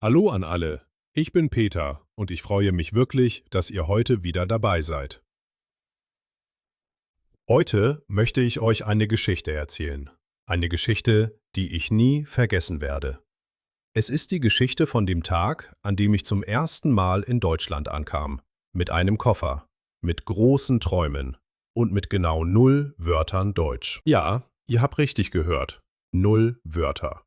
Hallo an alle, ich bin Peter und ich freue mich wirklich, dass ihr heute wieder dabei seid. Heute möchte ich euch eine Geschichte erzählen. Eine Geschichte, die ich nie vergessen werde. Es ist die Geschichte von dem Tag, an dem ich zum ersten Mal in Deutschland ankam. Mit einem Koffer, mit großen Träumen und mit genau 0 Wörtern Deutsch. Ja, ihr habt richtig gehört. 0 Wörter.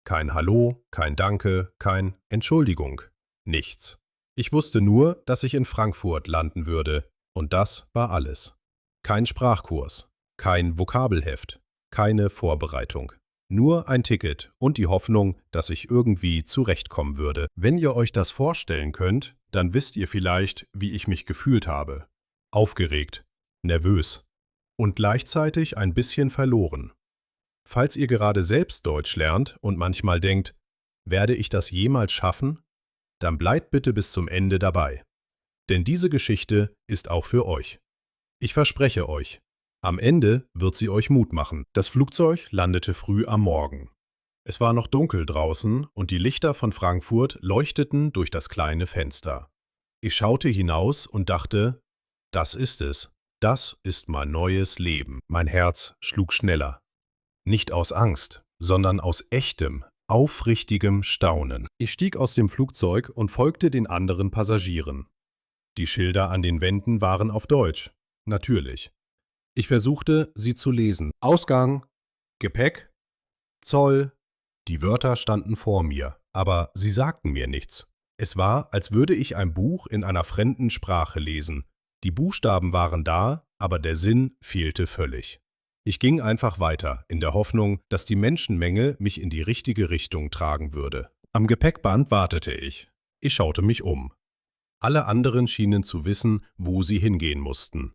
Kein Hallo, kein Danke, kein Entschuldigung. Nichts. Ich wusste nur, dass ich in Frankfurt landen würde. Und das war alles. Kein Sprachkurs, kein Vokabelheft, keine Vorbereitung. Nur ein Ticket und die Hoffnung, dass ich irgendwie zurechtkommen würde. Wenn ihr euch das vorstellen könnt, dann wisst ihr vielleicht, wie ich mich gefühlt habe. Aufgeregt, nervös und gleichzeitig ein bisschen verloren. Falls ihr gerade selbst Deutsch lernt und manchmal denkt, werde ich das jemals schaffen? Dann bleibt bitte bis zum Ende dabei. Denn diese Geschichte ist auch für euch. Ich verspreche euch, am Ende wird sie euch Mut machen. Das Flugzeug landete früh am Morgen. Es war noch dunkel draußen und die Lichter von Frankfurt leuchteten durch das kleine Fenster. Ich schaute hinaus und dachte, das ist es. Das ist mein neues Leben. Mein Herz schlug schneller. Nicht aus Angst, sondern aus echtem, aufrichtigem Staunen. Ich stieg aus dem Flugzeug und folgte den anderen Passagieren. Die Schilder an den Wänden waren auf Deutsch. Natürlich. Ich versuchte, sie zu lesen. Ausgang, Gepäck, Zoll. Die Wörter standen vor mir, aber sie sagten mir nichts. Es war, als würde ich ein Buch in einer fremden Sprache lesen. Die Buchstaben waren da, aber der Sinn fehlte völlig. Ich ging einfach weiter, in der Hoffnung, dass die Menschenmenge mich in die richtige Richtung tragen würde. Am Gepäckband wartete ich. Ich schaute mich um. Alle anderen schienen zu wissen, wo sie hingehen mussten.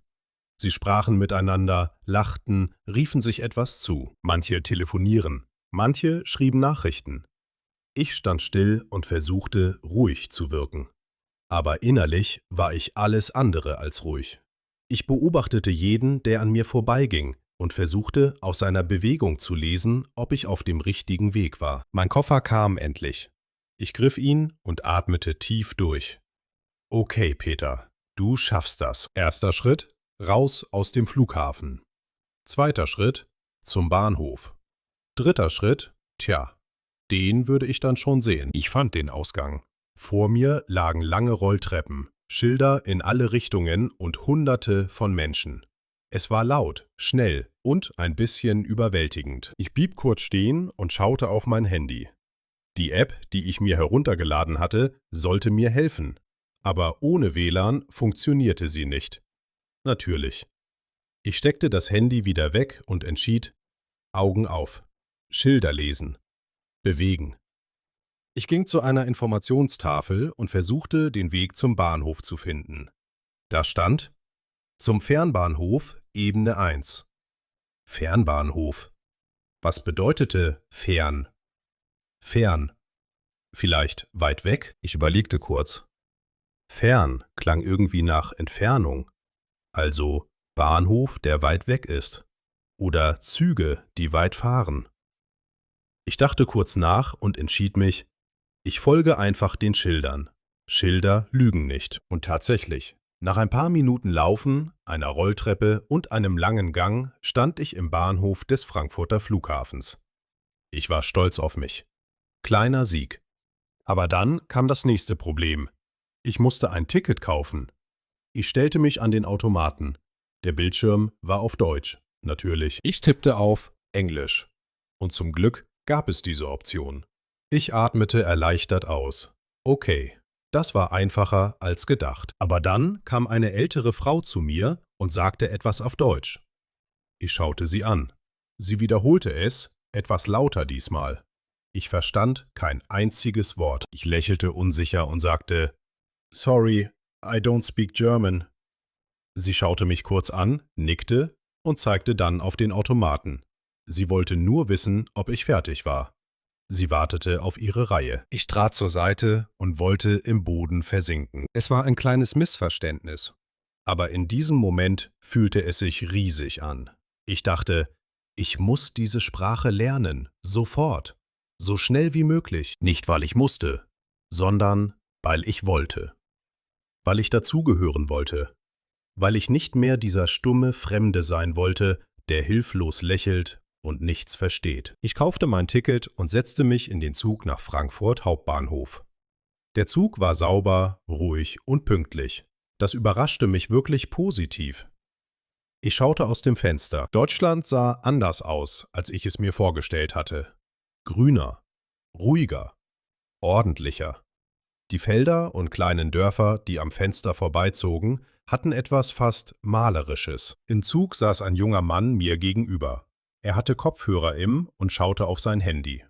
Sie sprachen miteinander, lachten, riefen sich etwas zu. Manche telefonieren, manche schrieben Nachrichten. Ich stand still und versuchte, ruhig zu wirken. Aber innerlich war ich alles andere als ruhig. Ich beobachtete jeden, der an mir vorbeiging, und versuchte, aus seiner Bewegung zu lesen, ob ich auf dem richtigen Weg war. Mein Koffer kam endlich. Ich griff ihn und atmete tief durch. Okay, Peter, du schaffst das. Erster Schritt, raus aus dem Flughafen. Zweiter Schritt, zum Bahnhof. Dritter Schritt, den würde ich dann schon sehen. Ich fand den Ausgang. Vor mir lagen lange Rolltreppen, Schilder in alle Richtungen und Hunderte von Menschen. Es war laut, schnell und ein bisschen überwältigend. Ich blieb kurz stehen und schaute auf mein Handy. Die App, die ich mir heruntergeladen hatte, sollte mir helfen. Aber ohne WLAN funktionierte sie nicht. Natürlich. Ich steckte das Handy wieder weg und entschied, Augen auf, Schilder lesen, bewegen. Ich ging zu einer Informationstafel und versuchte, den Weg zum Bahnhof zu finden. Da stand, zum Fernbahnhof Ebene 1. Fernbahnhof. Was bedeutete fern? Fern. Vielleicht weit weg? Ich überlegte kurz. Fern klang irgendwie nach Entfernung. Also Bahnhof, der weit weg ist. Oder Züge, die weit fahren. Ich dachte kurz nach und entschied mich, ich folge einfach den Schildern. Schilder lügen nicht. Und tatsächlich. Nach ein paar Minuten Laufen, einer Rolltreppe und einem langen Gang stand ich im Bahnhof des Frankfurter Flughafens. Ich war stolz auf mich. Kleiner Sieg. Aber dann kam das nächste Problem. Ich musste ein Ticket kaufen. Ich stellte mich an den Automaten. Der Bildschirm war auf Deutsch, natürlich. Ich tippte auf Englisch. Und zum Glück gab es diese Option. Ich atmete erleichtert aus. Okay. Das war einfacher als gedacht. Aber dann kam eine ältere Frau zu mir und sagte etwas auf Deutsch. Ich schaute sie an. Sie wiederholte es, etwas lauter diesmal. Ich verstand kein einziges Wort. Ich lächelte unsicher und sagte, Sorry, I don't speak German. Sie schaute mich kurz an, nickte und zeigte dann auf den Automaten. Sie wollte nur wissen, ob ich fertig war. Sie wartete auf ihre Reihe. Ich trat zur Seite und wollte im Boden versinken. Es war ein kleines Missverständnis. Aber in diesem Moment fühlte es sich riesig an. Ich dachte, ich muss diese Sprache lernen, sofort, so schnell wie möglich. Nicht, weil ich musste, sondern weil ich wollte. Weil ich dazugehören wollte. Weil ich nicht mehr dieser stumme Fremde sein wollte, der hilflos lächelt und nichts versteht. Ich kaufte mein Ticket und setzte mich in den Zug nach Frankfurt Hauptbahnhof. Der Zug war sauber, ruhig und pünktlich. Das überraschte mich wirklich positiv. Ich schaute aus dem Fenster. Deutschland sah anders aus, als ich es mir vorgestellt hatte. Grüner, ruhiger, ordentlicher. Die Felder und kleinen Dörfer, die am Fenster vorbeizogen, hatten etwas fast Malerisches. Im Zug saß ein junger Mann mir gegenüber. Er hatte Kopfhörer im und schaute auf sein Handy.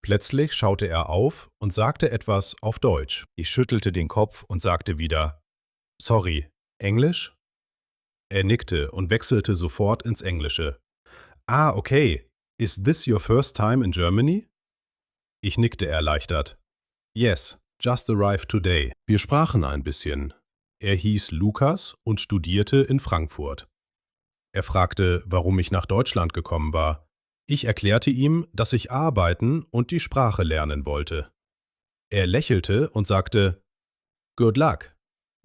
Plötzlich schaute er auf und sagte etwas auf Deutsch. Ich schüttelte den Kopf und sagte wieder: Sorry, Englisch? Er nickte und wechselte sofort ins Englische. Ah, okay. Is this your first time in Germany? Ich nickte erleichtert. Yes, just arrived today. Wir sprachen ein bisschen. Er hieß Lukas und studierte in Frankfurt. Er fragte, warum ich nach Deutschland gekommen war. Ich erklärte ihm, dass ich arbeiten und die Sprache lernen wollte. Er lächelte und sagte: Good luck.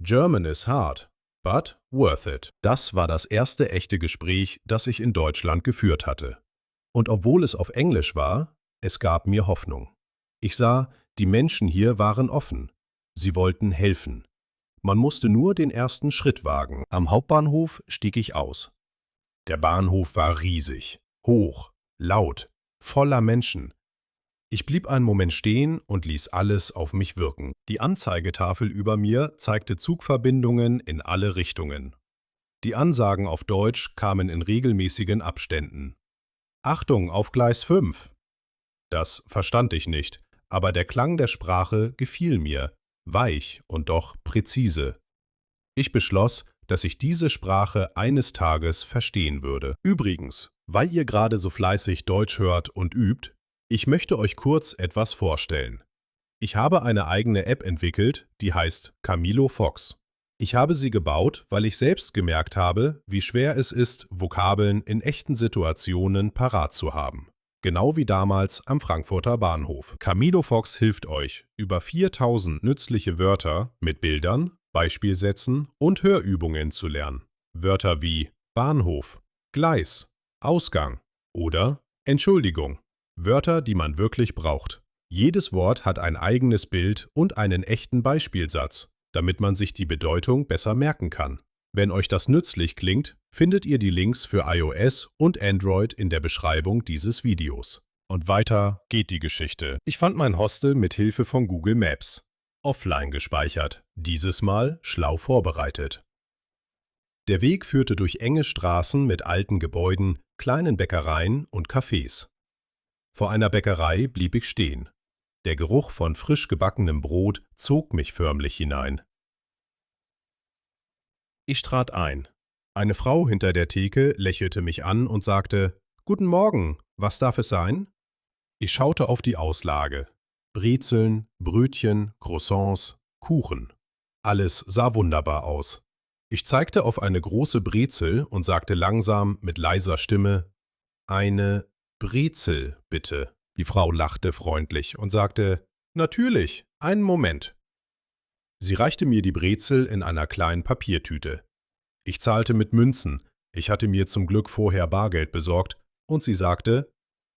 German is hard, but worth it. Das war das erste echte Gespräch, das ich in Deutschland geführt hatte. Und obwohl es auf Englisch war, es gab mir Hoffnung. Ich sah, die Menschen hier waren offen. Sie wollten helfen. Man musste nur den ersten Schritt wagen. Am Hauptbahnhof stieg ich aus. Der Bahnhof war riesig, hoch, laut, voller Menschen. Ich blieb einen Moment stehen und ließ alles auf mich wirken. Die Anzeigetafel über mir zeigte Zugverbindungen in alle Richtungen. Die Ansagen auf Deutsch kamen in regelmäßigen Abständen. Achtung, auf Gleis 5! Das verstand ich nicht, aber der Klang der Sprache gefiel mir, weich und doch präzise. Ich beschloss, dass ich diese Sprache eines Tages verstehen würde. Übrigens, weil ihr gerade so fleißig Deutsch hört und übt, ich möchte euch kurz etwas vorstellen. Ich habe eine eigene App entwickelt, die heißt Camilo Fox. Ich habe sie gebaut, weil ich selbst gemerkt habe, wie schwer es ist, Vokabeln in echten Situationen parat zu haben. Genau wie damals am Frankfurter Bahnhof. Camilo Fox hilft euch, über 4000 nützliche Wörter mit Bildern, Beispielsätzen und Hörübungen zu lernen. Wörter wie Bahnhof, Gleis, Ausgang oder Entschuldigung. Wörter, die man wirklich braucht. Jedes Wort hat ein eigenes Bild und einen echten Beispielsatz, damit man sich die Bedeutung besser merken kann. Wenn euch das nützlich klingt, findet ihr die Links für iOS und Android in der Beschreibung dieses Videos. Und weiter geht die Geschichte. Ich fand mein Hostel mit Hilfe von Google Maps. Offline gespeichert, dieses Mal schlau vorbereitet. Der Weg führte durch enge Straßen mit alten Gebäuden, kleinen Bäckereien und Cafés. Vor einer Bäckerei blieb ich stehen. Der Geruch von frisch gebackenem Brot zog mich förmlich hinein. Ich trat ein. Eine Frau hinter der Theke lächelte mich an und sagte: »Guten Morgen, was darf es sein?« Ich schaute auf die Auslage. Brezeln, Brötchen, Croissants, Kuchen. Alles sah wunderbar aus. Ich zeigte auf eine große Brezel und sagte langsam mit leiser Stimme: »Eine Brezel, bitte.« Die Frau lachte freundlich und sagte: »Natürlich, einen Moment.« Sie reichte mir die Brezel in einer kleinen Papiertüte. Ich zahlte mit Münzen, ich hatte mir zum Glück vorher Bargeld besorgt, und sie sagte: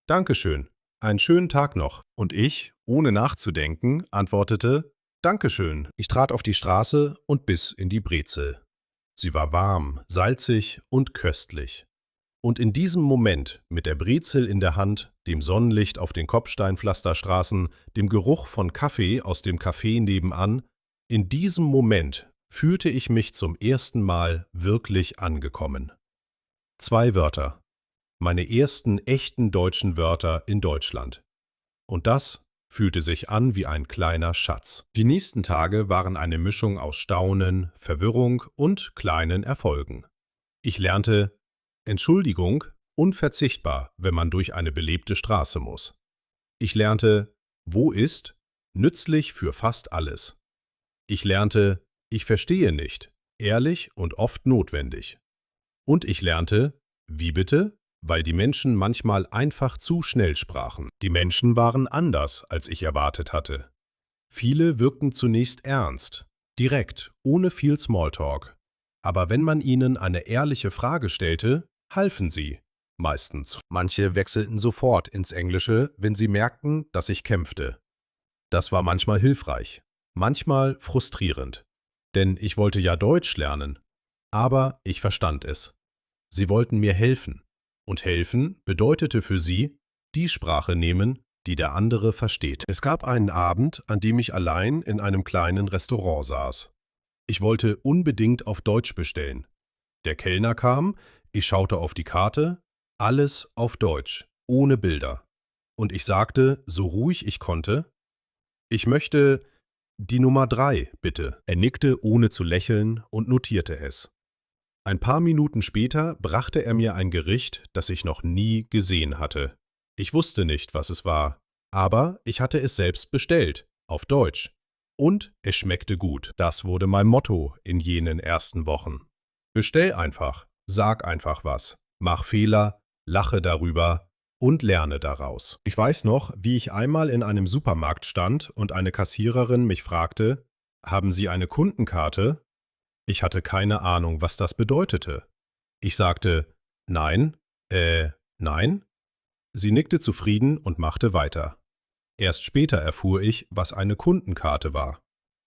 »Dankeschön, einen schönen Tag noch.« Und ich, ohne nachzudenken, antwortete: »Dankeschön.« Ich trat auf die Straße und biss in die Brezel. Sie war warm, salzig und köstlich. Und in diesem Moment, mit der Brezel in der Hand, dem Sonnenlicht auf den Kopfsteinpflasterstraßen, dem Geruch von Kaffee aus dem Café nebenan, in diesem Moment fühlte ich mich zum ersten Mal wirklich angekommen. 2 Wörter. Meine ersten echten deutschen Wörter in Deutschland. Und das fühlte sich an wie ein kleiner Schatz. Die nächsten Tage waren eine Mischung aus Staunen, Verwirrung und kleinen Erfolgen. Ich lernte: Entschuldigung, unverzichtbar, wenn man durch eine belebte Straße muss. Ich lernte: Wo ist? Nützlich für fast alles. Ich lernte: Ich verstehe nicht, ehrlich und oft notwendig. Und ich lernte: Wie bitte? Weil die Menschen manchmal einfach zu schnell sprachen. Die Menschen waren anders, als ich erwartet hatte. Viele wirkten zunächst ernst, direkt, ohne viel Smalltalk. Aber wenn man ihnen eine ehrliche Frage stellte, halfen sie. Meistens. Manche wechselten sofort ins Englische, wenn sie merkten, dass ich kämpfte. Das war manchmal hilfreich, manchmal frustrierend. Denn ich wollte ja Deutsch lernen. Aber ich verstand es. Sie wollten mir helfen. Und helfen bedeutete für sie, die Sprache nehmen, die der andere versteht. Es gab einen Abend, an dem ich allein in einem kleinen Restaurant saß. Ich wollte unbedingt auf Deutsch bestellen. Der Kellner kam, ich schaute auf die Karte, alles auf Deutsch, ohne Bilder. Und ich sagte, so ruhig ich konnte, ich möchte die Nummer 3, bitte. Er nickte, ohne zu lächeln, und notierte es. Ein paar Minuten später brachte er mir ein Gericht, das ich noch nie gesehen hatte. Ich wusste nicht, was es war, aber ich hatte es selbst bestellt, auf Deutsch. Und es schmeckte gut. Das wurde mein Motto in jenen ersten Wochen. Bestell einfach, sag einfach was, mach Fehler, lache darüber und lerne daraus. Ich weiß noch, wie ich einmal in einem Supermarkt stand und eine Kassiererin mich fragte, haben Sie eine Kundenkarte? Ich hatte keine Ahnung, was das bedeutete. Ich sagte, nein, nein? Sie nickte zufrieden und machte weiter. Erst später erfuhr ich, was eine Kundenkarte war.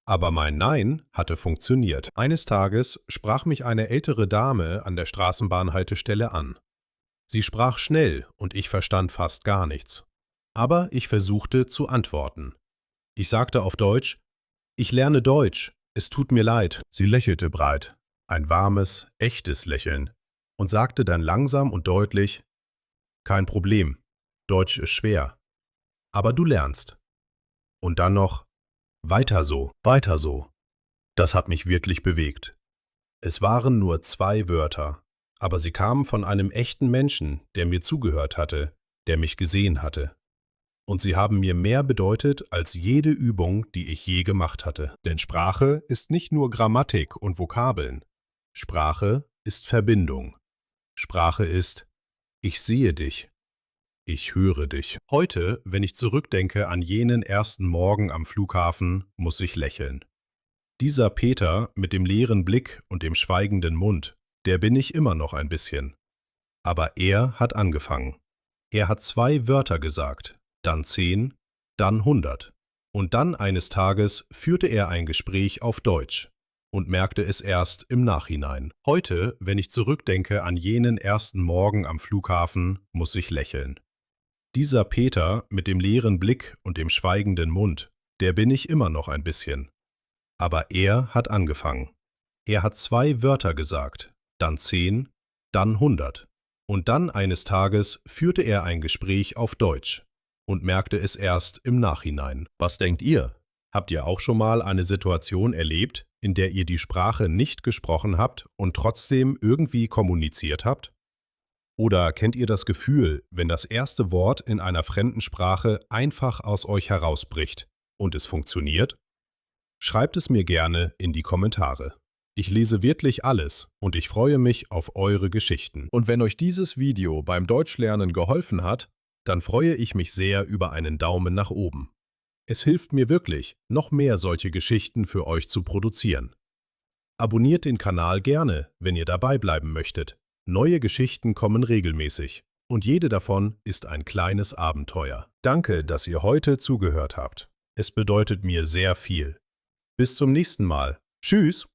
Aber mein Nein hatte funktioniert. Eines Tages sprach mich eine ältere Dame an der Straßenbahnhaltestelle an. Sie sprach schnell und ich verstand fast gar nichts. Aber ich versuchte zu antworten. Ich sagte auf Deutsch, ich lerne Deutsch, es tut mir leid. Sie lächelte breit, ein warmes, echtes Lächeln, und sagte dann langsam und deutlich, kein Problem, Deutsch ist schwer. Aber du lernst. Und dann noch, weiter so, weiter so. Das hat mich wirklich bewegt. Es waren nur 2 Wörter, aber sie kamen von einem echten Menschen, der mir zugehört hatte, der mich gesehen hatte. Und sie haben mir mehr bedeutet als jede Übung, die ich je gemacht hatte. Denn Sprache ist nicht nur Grammatik und Vokabeln. Sprache ist Verbindung. Sprache ist, ich sehe dich. Ich höre dich. Heute, wenn ich zurückdenke an jenen ersten Morgen am Flughafen, muss ich lächeln. Dieser Peter mit dem leeren Blick und dem schweigenden Mund, der bin ich immer noch ein bisschen. Aber er hat angefangen. Er hat 2 Wörter gesagt, dann 10, dann 100. Und dann eines Tages führte er ein Gespräch auf Deutsch und merkte es erst im Nachhinein. Heute, wenn ich zurückdenke an jenen ersten Morgen am Flughafen, muss ich lächeln. Dieser Peter mit dem leeren Blick und dem schweigenden Mund, der bin ich immer noch ein bisschen. Aber er hat angefangen. Er hat 2 Wörter gesagt, dann 10, dann 100. Und dann eines Tages führte er ein Gespräch auf Deutsch und merkte es erst im Nachhinein. Was denkt ihr? Habt ihr auch schon mal eine Situation erlebt, in der ihr die Sprache nicht gesprochen habt und trotzdem irgendwie kommuniziert habt? Oder kennt ihr das Gefühl, wenn das erste Wort in einer fremden Sprache einfach aus euch herausbricht und es funktioniert? Schreibt es mir gerne in die Kommentare. Ich lese wirklich alles und ich freue mich auf eure Geschichten. Und wenn euch dieses Video beim Deutschlernen geholfen hat, dann freue ich mich sehr über einen Daumen nach oben. Es hilft mir wirklich, noch mehr solche Geschichten für euch zu produzieren. Abonniert den Kanal gerne, wenn ihr dabei bleiben möchtet. Neue Geschichten kommen regelmäßig und jede davon ist ein kleines Abenteuer. Danke, dass ihr heute zugehört habt. Es bedeutet mir sehr viel. Bis zum nächsten Mal. Tschüss!